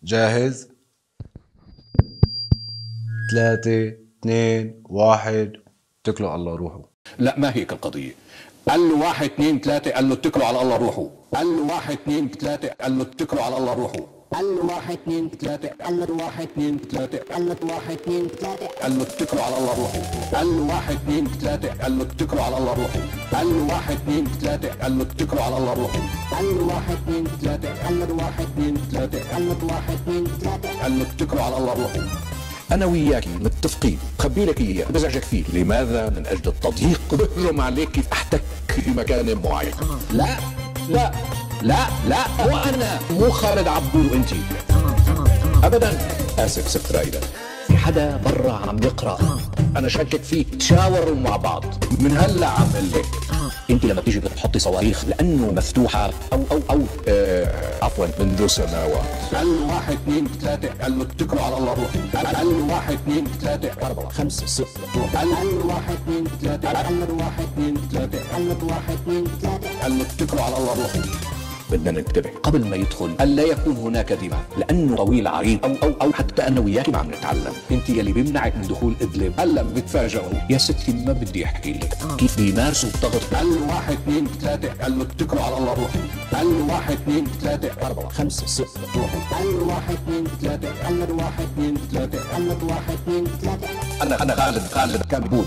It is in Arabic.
جاهز؟ 3 2 1 اتكلوا على الله روحوا. لا ما هيك القضية. قال له 1 2 3 قال له اتكلوا على الله روحوا. قال له 1 2 3 قال له اتكلوا على الله روحوا. قال له 1 2 3 قال له 1 2 3 قال له 1 2 3 قال له اتكلوا على الله روحوا. قال له 1 2 3 قال له اتكلوا على الله روحوا. قال له 1 2 3 قال له اتكلوا على الله روحوا. قال له 1 2 3 قال له 1 2 3 قال له 1 2 3 قال له اتكلوا على الله روحوا. أنا وياكي متفقين، خبي لك إياه بزعجك فيه، لماذا؟ من أجل التضييق، بهجم عليك كيف أحتك في مكان معين. لا لا لا لا مو أنا، مو خالد عبدول وأنتي أبدا. آسف ست رايدة، في حدا برا عم يقرأ، أنا شاكك فيك، تشاوروا مع بعض من هلا عم قل لك. أنت لما بتيجي بتحطي صواريخ لأنه مفتوحة أو عفوا منذ سنوات. قال له 1 2 3 قال له اتكلوا على الله روحوا. قال له 1 2 3 4 5 6 قال له 1 2 3 قال له 1 2 3 قال له 1 2 3 قال له اتكلوا على الله روحوا. بدنا ننتبه قبل ما يدخل ألا يكون هناك دماء، لأنه طويل عريض أو حتى أنا وياك ما عم نتعلم. أنت يلي بيمنعك من دخول إدلب هلا بتفاجئوا. يا ستي ما بدي أحكي لك كيف بيمارسوا الضغط. قال له 1 2 3 قال له اتكلوا على الله روحوا. قال له 1 2 3 4 5 6 روحوا. قال له 1 2 3 قال له 1 2 3 قال له 1 2 3 أنا خالد كان بقول